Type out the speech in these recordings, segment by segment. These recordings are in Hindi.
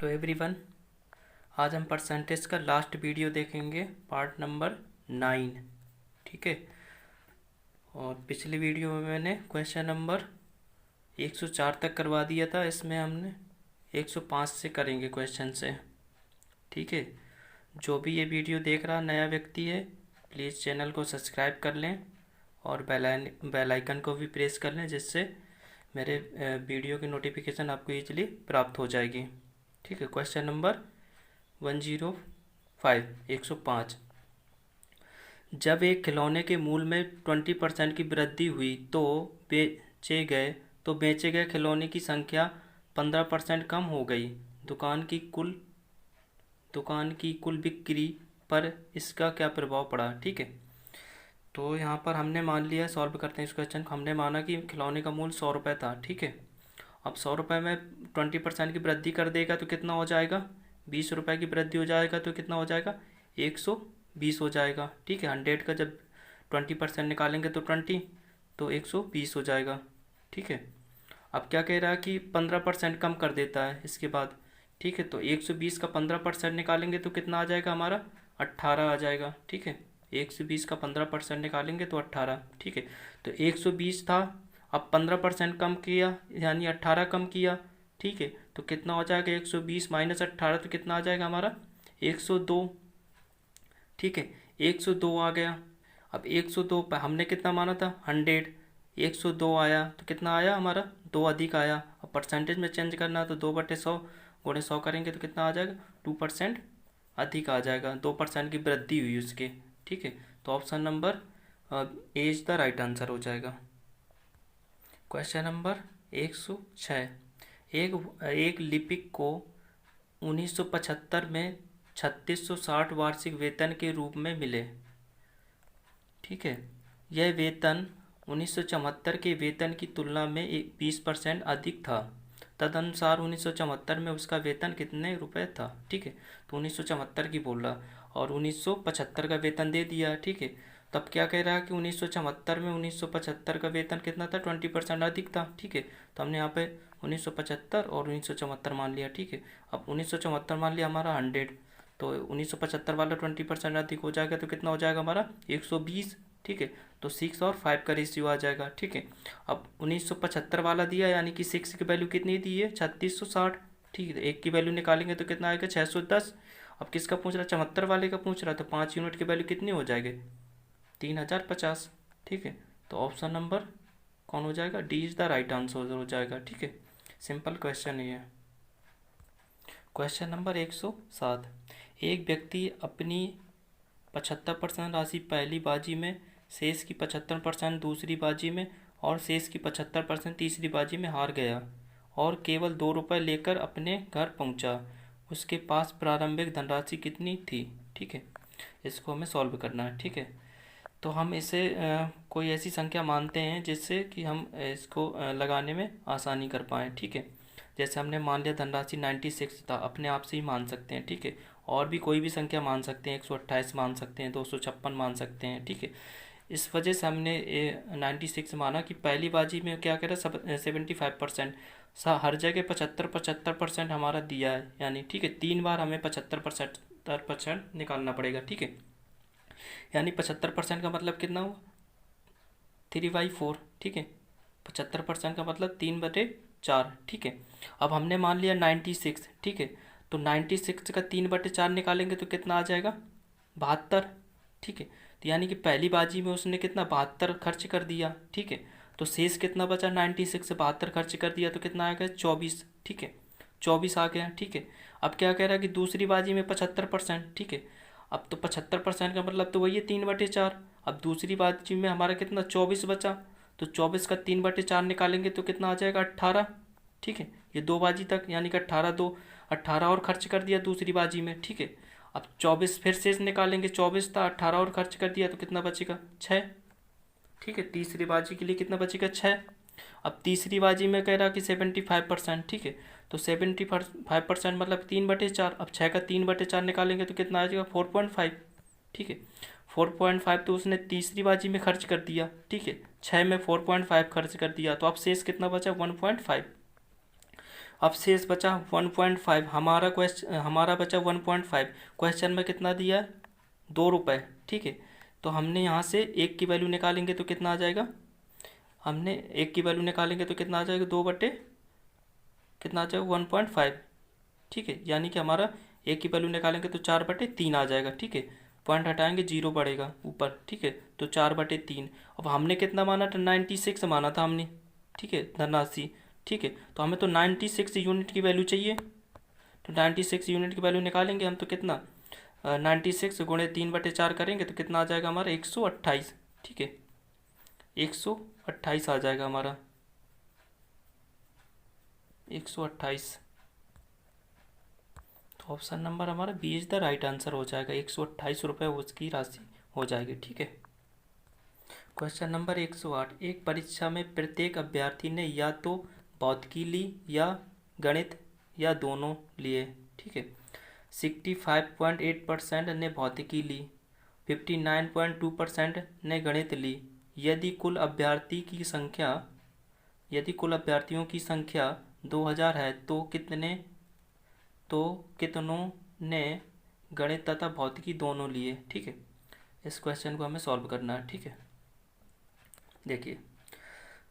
Hello everyone. आज हम परसेंटेज का लास्ट वीडियो देखेंगे, पार्ट नंबर 9। ठीक है। और पिछली वीडियो में मैंने क्वेश्चन नंबर 104 तक करवा दिया था। इसमें हमने 105 से करेंगे क्वेश्चन से। ठीक है। जो भी ये वीडियो देख रहा नया व्यक्ति है, प्लीज़ चैनल को सब्सक्राइब कर लें और बेल आइकन को भी प्रेस कर लें, जिससे मेरे वीडियो की नोटिफिकेशन आपको ईजिली प्राप्त हो जाएगी। ठीक है। Question number 105। जब एक खिलौने के मूल्य में 20% की वृद्धि हुई तो बेचे गए खिलौने की संख्या 15% कम हो गई। दुकान की कुल बिक्री पर इसका क्या प्रभाव पड़ा। ठीक है। तो यहाँ पर हमने मान लिया, सॉल्व करते हैं इस क्वेश्चन को। हमने माना कि खिलौने का मूल्य 100 रुपये था। ठीक है। अब 100 रुपये में 20% की वृद्धि कर देगा तो कितना हो जाएगा, 20 रुपये की वृद्धि हो जाएगा तो कितना हो जाएगा, 120 हो जाएगा। ठीक है। 100 का जब 20% निकालेंगे तो 20, तो 120 हो जाएगा। ठीक है। अब क्या कह रहा है कि 15% कम कर देता है इसके बाद। ठीक है। तो 120 का 15% निकालेंगे तो कितना आ जाएगा हमारा, 18 आ जाएगा। ठीक है। 120 का 15% निकालेंगे तो 18। ठीक है। तो 120 था, अब 15% कम किया यानी 18 कम किया। ठीक है। तो कितना हो जाएगा, 120 माइनस 18 तो कितना आ जाएगा हमारा, 102। ठीक है। 102 आ गया। अब 102 पर हमने कितना माना था, 100। 102 आया तो कितना आया हमारा, 2 अधिक आया। अब परसेंटेज में चेंज करना है तो 2/100 गुणे 100 करेंगे तो कितना आ जाएगा, 2% अधिक आ जाएगा। 2% की वृद्धि हुई उसके। ठीक है। तो option number A is the right answer हो जाएगा। Question number 106। एक लिपिक को 1975 में 3660 वार्षिक वेतन के रूप में मिले। ठीक है। यह वेतन 1974 के वेतन की तुलना में 20% अधिक था। तदनुसार 1974 में उसका वेतन कितने रुपए था। ठीक है। तो 1974 की बोल रहा और 1975 का वेतन दे दिया। ठीक है। तब क्या कह रहा है कि 1974 में 1975 का वेतन कितना था, 20% अधिक था। ठीक है। तो हमने यहाँ पे 1975 और 1974 मान लिया। ठीक है। अब 1974 मान लिया हमारा 100, तो 1975 वाला 20% अधिक हो जाएगा तो कितना हो जाएगा हमारा, 120। ठीक है। तो 6 और 5 का रेशियो आ जाएगा। ठीक है। अब 1975 वाला दिया यानी कि 6 की वैल्यू कितनी दी है, 3660। ठीक है। 1 की वैल्यू निकालेंगे तो कितना आएगा, 610। अब किसका पूछ रहा, 74 वाले का पूछ रहा, तो 5 यूनिट की वैल्यू कितनी हो जाएगी, 3050। ठीक है। तो ऑप्शन नंबर कौन हो जाएगा, D is the right answer हो जाएगा। ठीक है। सिंपल क्वेश्चन ये है। Question number 107। एक व्यक्ति अपनी 75% राशि पहली बाजी में, शेष की 75% दूसरी बाजी में और शेष की 75% तीसरी बाजी में हार गया और केवल 2 रुपये लेकर अपने घर पहुंचा। उसके पास प्रारंभिक धनराशि कितनी थी। ठीक है। इसको हमें सॉल्व करना है। ठीक है। तो हम इसे कोई ऐसी संख्या मानते हैं जिससे कि हम इसको लगाने में आसानी कर पाएँ। ठीक है। जैसे हमने मान लिया धनराशि 96 था, अपने आप से ही मान सकते हैं। ठीक है। और भी कोई भी संख्या मान सकते हैं, 128 मान सकते हैं, 256 मान सकते हैं। ठीक है। इस वजह से हमने 96 माना कि पहली बाजी में क्या कह रहा है, 75%। हर जगह 75% हमारा दिया है यानी। ठीक है। 3 बार हमें 75% निकालना पड़ेगा। ठीक है। यानी 75% का मतलब कितना हुआ, 3/4। ठीक है। 75% का मतलब 3/4। ठीक है। अब हमने मान लिया 96। ठीक है। तो 96 का 3/4 निकालेंगे तो कितना आ जाएगा, 72। ठीक है। तो यानी कि पहली बाजी में उसने कितना, 72 खर्च कर दिया। ठीक है। तो शेष कितना बचा, 96 से 72 खर्च कर दिया तो कितना आ गया, 24। ठीक है। 24 आ गया। ठीक है। अब क्या कह रहा है कि दूसरी बाजी में 75%। ठीक है। अब तो 75% का मतलब तो वही है, 3/4। अब दूसरी बाजी में हमारा कितना, 24 बचा। तो 24 का 3/4 निकालेंगे तो कितना आ जाएगा, 18। ठीक है। ये 2 बाजी तक यानी कि 18 और खर्च कर दिया दूसरी बाजी में। ठीक है। अब 24 फिर से निकालेंगे, 24 था, 18 और खर्च कर दिया तो कितना बचेगा, 6। ठीक है। तीसरी बाजी के लिए कितना बचेगा, 6। अब तीसरी बाजी में कह रहा कि 75%। ठीक है। तो 75% मतलब 3/4। अब 6 का 3/4 निकालेंगे तो कितना आ जाएगा, 4.5। ठीक है। 4.5 तो उसने तीसरी बाजी में खर्च कर दिया। ठीक है। 6 में 4.5 खर्च कर दिया, तो अब शेष कितना बचा, 1.5। अब शेष बचा 1.5, हमारा बचा 1.5। क्वेश्चन में कितना दिया है, 2 रुपये, ठीक है। तो हमने यहाँ से एक की वैल्यू निकालेंगे तो कितना आ जाएगा, हमने एक की वैल्यू निकालेंगे तो कितना आ जाएगा, 2 बटे कितना आ जाएगा 1.5, ठीक है। यानी कि हमारा एक की वैल्यू निकालेंगे तो 4/3 आ जाएगा, ठीक है। पॉइंट हटाएंगे, 0 बढ़ेगा ऊपर, ठीक है। तो 4/3। अब हमने कितना माना था, 96 माना था हमने, ठीक है, धनराशि, ठीक है। तो हमें तो 96 यूनिट की वैल्यू चाहिए, तो 96 यूनिट की वैल्यू निकालेंगे हम तो कितना, 96 गुणे 3/4 करेंगे तो कितना आ जाएगा हमारा 128, ठीक है। 128 आ जाएगा हमारा, 128। तो ऑप्शन नंबर हमारा B is the right answer हो जाएगा, 128 रुपये उसकी राशि हो जाएगी, ठीक है। क्वेश्चन नंबर 108, एक परीक्षा में प्रत्येक अभ्यर्थी ने या तो भौतिकी ली या गणित या दोनों लिए, ठीक है। 65.8% ने भौतिकी ली, 59.2% ने गणित ली। यदि कुल अभ्यर्थियों की संख्या 2000 है तो कितनों ने गणित तथा भौतिकी दोनों लिए, ठीक है। इस क्वेश्चन को हमें सॉल्व करना है, ठीक है। देखिए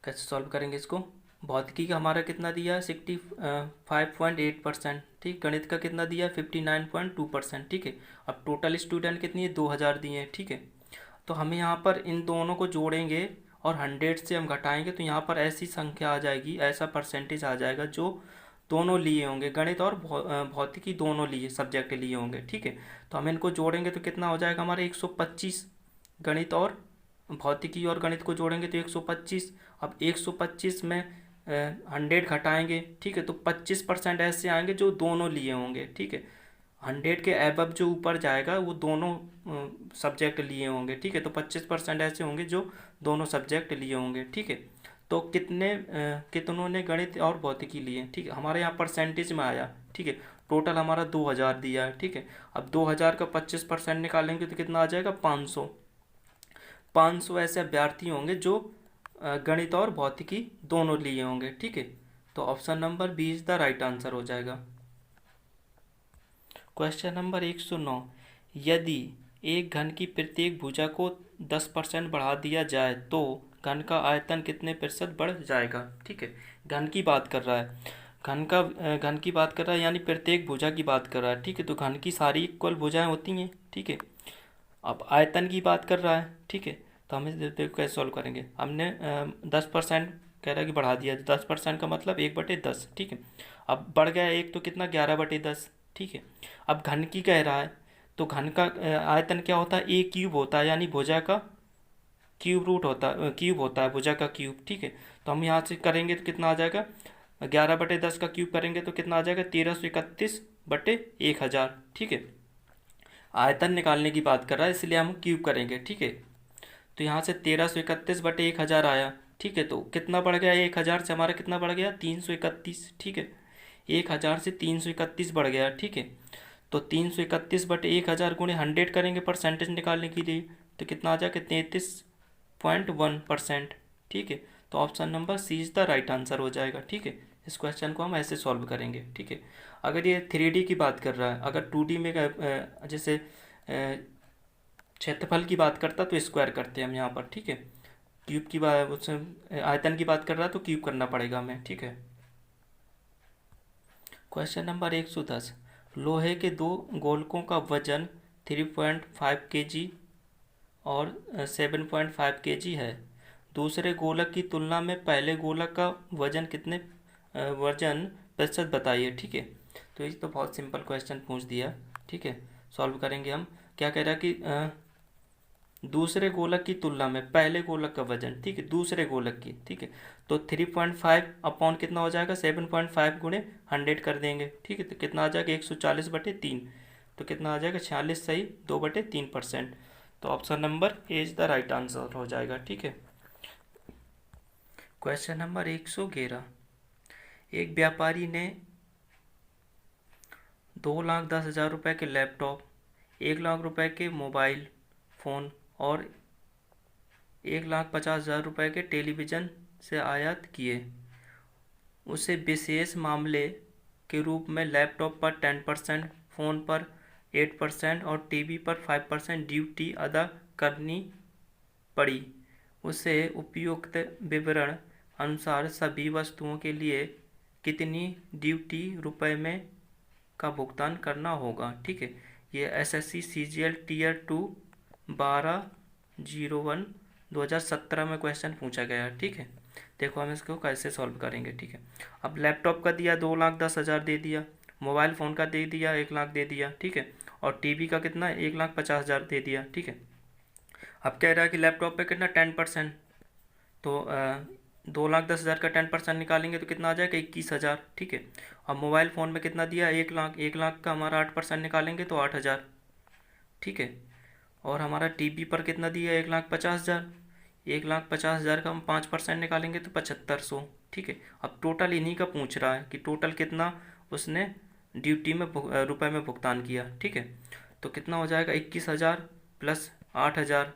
कैसे सॉल्व करेंगे इसको। भौतिकी का हमारा कितना दिया है, 65.8%, ठीक। गणित का कितना दिया है, 59.2%, ठीक है। अब टोटल स्टूडेंट कितनी है, 2000 दिए हैं, ठीक है। तो हमें यहाँ पर इन दोनों को जोड़ेंगे और 100 से हम घटाएंगे तो यहाँ पर ऐसी संख्या आ जाएगी, ऐसा परसेंटेज आ जाएगा जो दोनों लिए होंगे, गणित और भौतिकी दोनों लिए सब्जेक्ट लिए होंगे, ठीक है। तो हम इनको जोड़ेंगे तो कितना हो जाएगा हमारा 125, गणित और भौतिकी और गणित को जोड़ेंगे तो 125। अब 125 में 100 घटाएंगे, ठीक है, तो 25% ऐसे आएंगे जो दोनों लिए होंगे, ठीक है। 100 के एबव जो ऊपर जाएगा वो दोनों सब्जेक्ट लिए होंगे, ठीक है। तो 25% ऐसे होंगे जो दोनों सब्जेक्ट लिए होंगे, ठीक है। तो कितनों ने गणित और भौतिकी लिए, ठीक है। हमारे यहाँ परसेंटेज में आया, ठीक है। टोटल हमारा 2000 दिया है, ठीक है। अब 2000 का 25% निकालेंगे तो कितना आ जाएगा 500। 500 ऐसे अभ्यर्थी होंगे जो गणित और भौतिकी दोनों लिए होंगे, ठीक है। तो option number B is the right answer हो जाएगा। क्वेश्चन नंबर 109, यदि एक घन की प्रत्येक भुजा को 10% बढ़ा दिया जाए तो घन का आयतन कितने प्रतिशत बढ़ जाएगा, ठीक है। घन की बात कर रहा है, घन की बात कर रहा है, यानी प्रत्येक भुजा की बात कर रहा है, ठीक है। तो घन की सारी इक्वल भुजाएं होती हैं, ठीक है। अब आयतन की बात कर रहा है, ठीक है। तो हम इसे देखो कैसे सॉल्व करेंगे। हमने 10% कह रहा है कि बढ़ा दिया, 10% का मतलब 1/10, ठीक है। अब बढ़ गया एक तो कितना 11/10, ठीक है। अब घन की कह रहा है तो घन का आयतन क्या होता है, ए क्यूब होता है, यानी भुजा का क्यूब रूट होता है, क्यूब होता है भुजा का क्यूब, ठीक है। तो हम यहाँ से करेंगे तो कितना आ जाएगा, 11/10 का क्यूब करेंगे तो कितना आ जाएगा 1331/1000, ठीक है। आयतन निकालने की बात कर रहा है इसलिए हम क्यूब करेंगे, ठीक है। तो यहाँ से 1331/1000 आया, ठीक है। तो कितना बढ़ गया, 1000 से हमारा कितना बढ़ गया 331, ठीक है। 1000 से 331 बढ़ गया, ठीक है। तो 331/1000 गुणे 100 करेंगे परसेंटेज निकालने के लिए तो कितना आ जाएगा 33.1%, ठीक है। तो option number C is the right answer हो जाएगा, ठीक है। इस क्वेश्चन को हम ऐसे सॉल्व करेंगे, ठीक है। अगर ये 3D की बात कर रहा है, अगर 2D में जैसे क्षेत्रफल की बात करता तो स्क्वायर करते हैं हम यहाँ पर, ठीक है। क्यूब की बात उससे आयतन की बात कर रहा है तो क्यूब करना पड़ेगा हमें, ठीक है। क्वेश्चन नंबर 110, लोहे के दो गोलकों का वजन 3.5 kg और 7.5 kg है। दूसरे गोलक की तुलना में पहले गोलक का वजन वजन प्रतिशत बताइए, ठीक है। तो ये तो बहुत सिंपल क्वेश्चन पूछ दिया, ठीक है। सॉल्व करेंगे हम। क्या कह रहा है कि दूसरे गोलक की तुलना में पहले गोलक का वजन, ठीक है, दूसरे गोलक की, ठीक है। तो 3.5 अपॉन कितना हो जाएगा 7.5 गुणे 100 कर देंगे, ठीक है। तो कितना आ जाएगा 140/3, तो कितना आ जाएगा 46 सही 2/3%। तो option number A is the right answer हो जाएगा, ठीक है। क्वेश्चन नंबर 111, एक व्यापारी ने 2,10,000 रुपये के लैपटॉप, 1,00,000 रुपये के मोबाइल फ़ोन और 1,50,000 रुपये के टेलीविज़न से आयात किए। उसे विशेष मामले के रूप में लैपटॉप पर 10%, फ़ोन पर 8% और टीवी पर 5% ड्यूटी अदा करनी पड़ी। उसे उपयुक्त विवरण अनुसार सभी वस्तुओं के लिए कितनी ड्यूटी रुपए में का भुगतान करना होगा। ठीक है, ये एसएससी सीजीएल टीयर 2 12/01/2017 में क्वेश्चन पूछा गया है। ठीक है, देखो हम इसको कैसे सॉल्व करेंगे। ठीक है, अब लैपटॉप का दिया 2,10,000 दे दिया, मोबाइल फ़ोन का दे दिया 1,00,000 दे दिया। ठीक है, और टीवी का कितना 1,50,000 दे दिया। ठीक है, अब कह रहा है कि लैपटॉप पे कितना 10%, तो 2,10,000 का 10% निकालेंगे तो कितना आ जाएगा 21,000। ठीक है, अब मोबाइल फ़ोन में कितना दिया 1,00,000, 1,00,000 का हमारा 8% निकालेंगे तो 8,000। ठीक है, और हमारा टीवी पर कितना दिया 1,50,000, 1,50,000 का हम 5% निकालेंगे तो 7,500। ठीक है, अब टोटल इन्हीं का पूछ रहा है कि टोटल कितना उसने ड्यूटी में रुपए में भुगतान किया। ठीक है, तो कितना हो जाएगा 21,000 प्लस 8,000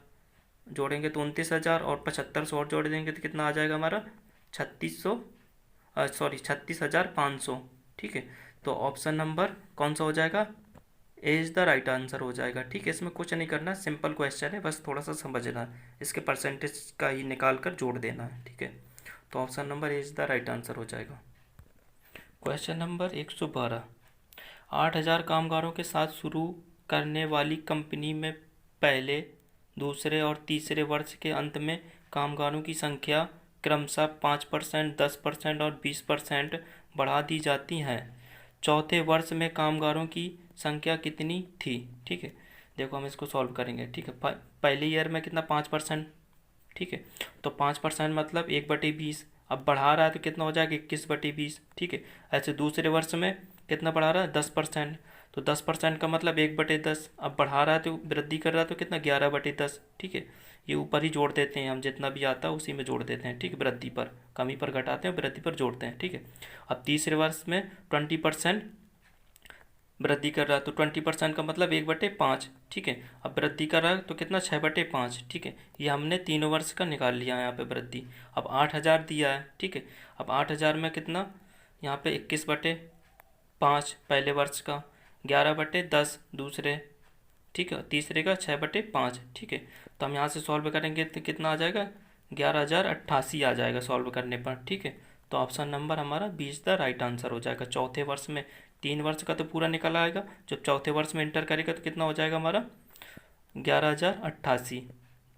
जोड़ेंगे तो 29,000 और 7,500 और जोड़ देंगे तो कितना आ जाएगा हमारा 36,500। ठीक है, तो ऑप्शन नंबर कौन सा हो जाएगा, A is the right answer हो जाएगा। ठीक है, इसमें कुछ नहीं करना, सिंपल क्वेश्चन है, बस थोड़ा सा समझना है, इसके परसेंटेज का ही निकाल कर जोड़ देना है। ठीक है, तो option number A is the right answer हो जाएगा। क्वेश्चन नंबर 112, 8,000 कामगारों के साथ शुरू करने वाली कंपनी में पहले, दूसरे और तीसरे वर्ष के अंत में कामगारों की संख्या क्रमशः 5%, 10% और 20% बढ़ा दी जाती है। चौथे वर्ष में कामगारों की संख्या कितनी थी। ठीक है, देखो हम इसको सॉल्व करेंगे। ठीक है, पहले ईयर में कितना 5%। ठीक है, तो 5% मतलब 1/20, अब बढ़ा रहा है तो कितना हो जाएगा 21/20। ठीक है, ऐसे दूसरे वर्ष में कितना बढ़ा रहा है 10%, तो 10% का मतलब 1/10, अब बढ़ा रहा है तो वृद्धि कर रहा है तो कितना 11/10। ठीक है, ये ऊपर ही जोड़ देते हैं हम, जितना भी आता है उसी में जोड़ देते हैं। ठीक है, वृद्धि पर, कमी पर घटाते हैं, वृद्धि पर जोड़ते हैं। ठीक है, अब तीसरे वर्ष में 20% वृद्धि कर रहा है तो 20% का मतलब 1/5। ठीक है, अब वृद्धि कर रहा है तो कितना 6/5। ठीक है, ये हमने तीनों वर्ष का निकाल लिया यहाँ पे वृद्धि। अब 8,000 दिया है। ठीक है, अब 8,000 में कितना यहाँ पे 21/5 पहले वर्ष का, 11/10 दूसरे, ठीक है, तीसरे का 6/5। ठीक है, तो हम यहाँ से सॉल्व करेंगे तो कितना आ जाएगा 11,088 आ जाएगा सॉल्व करने पर। ठीक है, तो ऑप्शन नंबर हमारा 20 द राइट आंसर हो जाएगा। चौथे वर्ष में, 3 वर्ष का तो पूरा निकल आएगा, जब चौथे वर्ष में इंटर करेगा तो कितना हो जाएगा हमारा 11,088।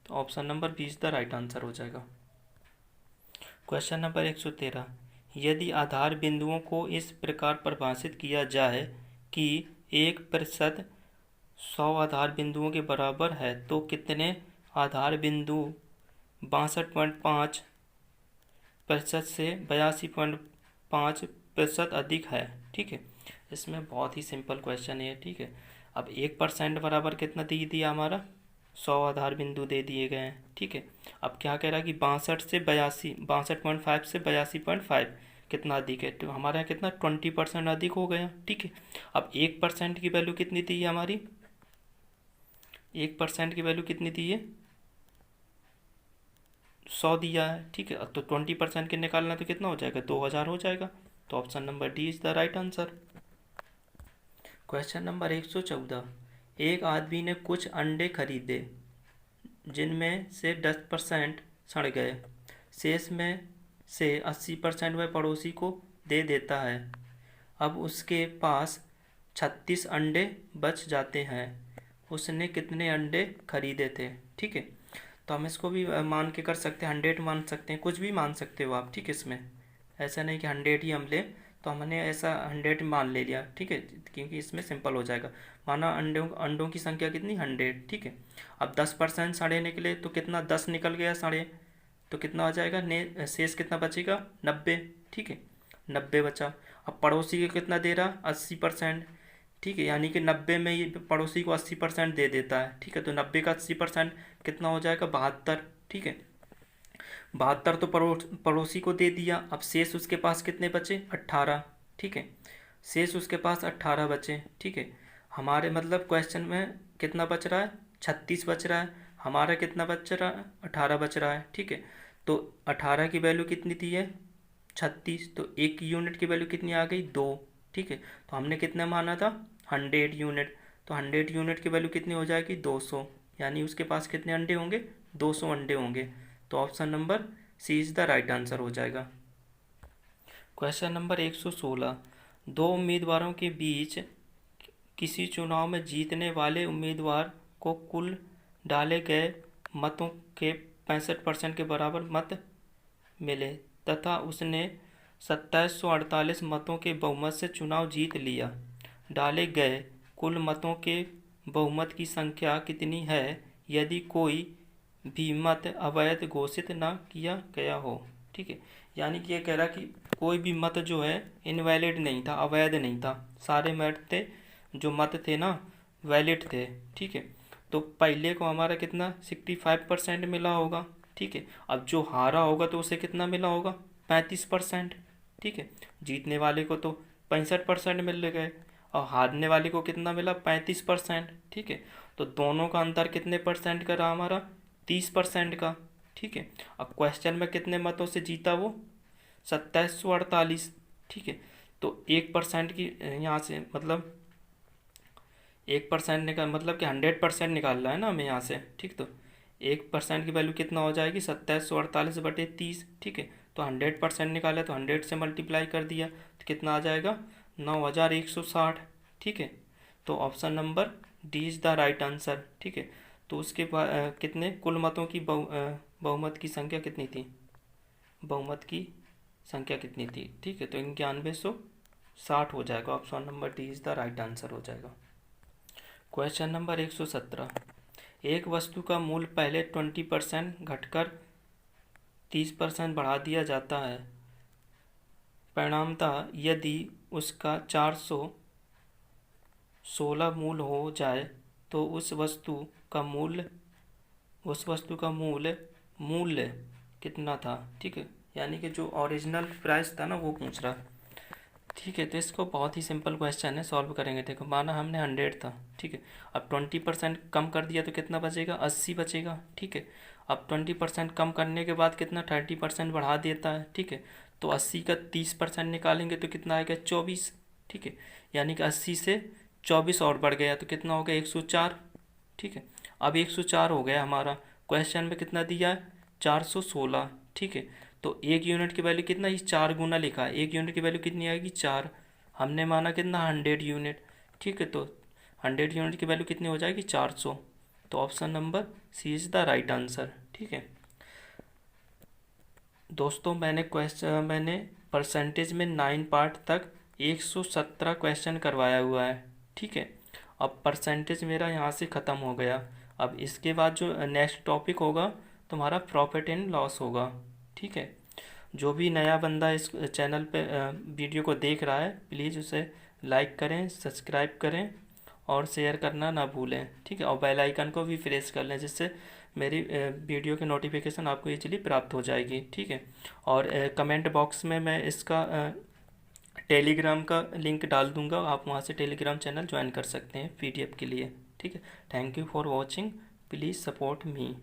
तो option number 20 the right answer हो जाएगा। क्वेश्चन नंबर 113, यदि आधार बिंदुओं को इस प्रकार परिभाषित किया जाए कि 1% 100 आधार बिंदुओं के बराबर है तो कितने आधार बिंदु 62.5% से 82.5% अधिक है। ठीक है, इसमें बहुत ही सिंपल क्वेश्चन है। ठीक है, अब 1% बराबर कितना दे दिया हमारा 100 आधार बिंदु दे दिए गए हैं। ठीक है, अब क्या कह रहा है कि 62.5 से 82.5 कितना अधिक है, तो हमारे यहाँ कितना 20% अधिक हो गया। ठीक है, अब 1% की वैल्यू कितनी दी है हमारी, 1% की वैल्यू कितनी दी है 100 दिया है। ठीक है, तो 20% के निकालना तो कितना हो जाएगा 2,000 हो जाएगा। तो option number D is the right answer. Question number 114, एक आदमी ने कुछ अंडे खरीदे जिनमें से 10% सड़ गए, शेष में से 80% वह पड़ोसी को दे देता है। अब उसके पास 36 अंडे बच जाते हैं, उसने कितने अंडे खरीदे थे। ठीक है, तो हम इसको भी मान के कर सकते हैं, 100 मान सकते हैं, कुछ भी मान सकते हो आप। ठीक है, इसमें ऐसा नहीं कि 100 ही हम ले, तो हमने ऐसा 100 मान ले लिया। ठीक है, क्योंकि इसमें सिंपल हो जाएगा। माना अंडों की संख्या कितनी 100। ठीक है, अब 10% सड़े निकले तो कितना 10 निकल गया सड़े, तो कितना आ जाएगा शेष कितना बचेगा 90। ठीक है, 90 बचा। अब पड़ोसी को कितना दे रहा 80%। ठीक है, यानी कि 90 में ये पड़ोसी को 80% दे देता है। ठीक है, तो 90 का 80% कितना हो जाएगा 72। ठीक है, 72 तो पड़ोसी को दे दिया। अब शेष उसके पास कितने बचे 18। ठीक है, शेष उसके पास 18 बचे। ठीक है, हमारे मतलब क्वेश्चन में कितना बच रहा है 36 बच रहा है, हमारा कितना बच रहा है 18 बच रहा है। ठीक है, तो 18 की वैल्यू कितनी दी है 36, तो 1 यूनिट की वैल्यू कितनी आ गई 2। ठीक है। तो हमने कितना माना था, 100 यूनिट, तो 100 यूनिट की वैल्यू कितनी हो जाएगी, 200, यानी उसके पास कितने अंडे होंगे, 200 अंडे होंगे। तो option number C is the right answer हो जाएगा। क्वेश्चन नंबर 116, दो उम्मीदवारों के बीच किसी चुनाव में जीतने वाले उम्मीदवार को कुल डाले गए मतों के 65% के बराबर मत मिले तथा उसने 2748 मतों के बहुमत से चुनाव जीत लिया। डाले गए कुल मतों के बहुमत की संख्या कितनी है यदि कोई भी मत अवैध घोषित न किया गया हो। ठीक है, यानी कि ये कह रहा कि कोई भी मत जो है इनवैलिड नहीं था, अवैध नहीं था, सारे मत थे जो मत थे ना वैलिड थे। ठीक है, तो पहले को हमारा कितना 65% मिला होगा। ठीक है, अब जो हारा होगा तो उसे कितना मिला होगा, 35%। ठीक है, जीतने वाले को तो 65% मिल गए और हारने वाले को कितना मिला, 35%। ठीक है, तो दोनों का अंतर कितने परसेंट का रहा हमारा, 30% का। ठीक है, अब क्वेश्चन में कितने मतों से जीता वो, 2748। ठीक है, तो 1% की यहाँ से मतलब 1% निकाल मतलब कि 100% निकाल रहा है ना हमें यहाँ से। ठीक, तो 1% की वैल्यू कितना हो जाएगी, 2748/30। ठीक है, तो 100% निकाला तो 100 से मल्टीप्लाई कर दिया तो कितना आ जाएगा, 9160। ठीक है, तो option number D is the right answer. ठीक है, तो उसके बाद कितने कुल मतों की बहुमत की संख्या कितनी थी, बहुमत की संख्या कितनी थी। ठीक है, तो 9160 हो जाएगा, option number D is the right answer हो जाएगा। क्वेश्चन नंबर 117, एक वस्तु का मूल्य पहले 20% घटकर 30% बढ़ा दिया जाता है। परिणामतः यदि उसका 416 मूल्य हो जाए तो उस वस्तु का मूल्य मूल्य कितना था। ठीक है, यानी कि जो ओरिजिनल प्राइस था ना वो पूछ रहा। ठीक है, तो इसको बहुत ही सिंपल क्वेश्चन है, सॉल्व करेंगे। देखो माना हमने 100 था। ठीक है, अब 20% कम कर दिया तो कितना बचेगा, 80 बचेगा। ठीक है, अब 20% कम करने के बाद कितना 30% बढ़ा देता है। ठीक है, तो 80 का 30% निकालेंगे तो कितना आएगा, 24। ठीक है, यानी कि 80 से 24 और बढ़ गया तो कितना हो गया, 104। ठीक है, अब 104 हो गया हमारा। क्वेश्चन में कितना दिया है, 416। ठीक है, तो एक यूनिट की वैल्यू कितना, इस 4 गुना लिखा है, एक यूनिट की वैल्यू कितनी आएगी, 4। हमने माना कितना, 100 यूनिट। ठीक है, तो 100 यूनिट की वैल्यू कितनी हो जाएगी, 400। तो option number C is the right answer. ठीक है दोस्तों, मैंने परसेंटेज में 9 पार्ट तक 117 क्वेश्चन करवाया हुआ है। ठीक है, अब परसेंटेज मेरा यहाँ से ख़त्म हो गया। अब इसके बाद जो नेक्स्ट टॉपिक होगा तुम्हारा प्रॉफिट एंड लॉस होगा। ठीक है, जो भी नया बंदा इस चैनल पे वीडियो को देख रहा है प्लीज़ उसे लाइक करें, सब्सक्राइब करें और शेयर करना ना भूलें। ठीक है, और बेल आइकन को भी प्रेस कर लें जिससे मेरी वीडियो की नोटिफिकेशन आपको इजीली प्राप्त हो जाएगी। ठीक है, और कमेंट बॉक्स में मैं इसका टेलीग्राम का लिंक डाल दूंगा, आप वहाँ से टेलीग्राम चैनल ज्वाइन कर सकते हैं PDF के लिए। ठीक है, thank you for watching, please support me.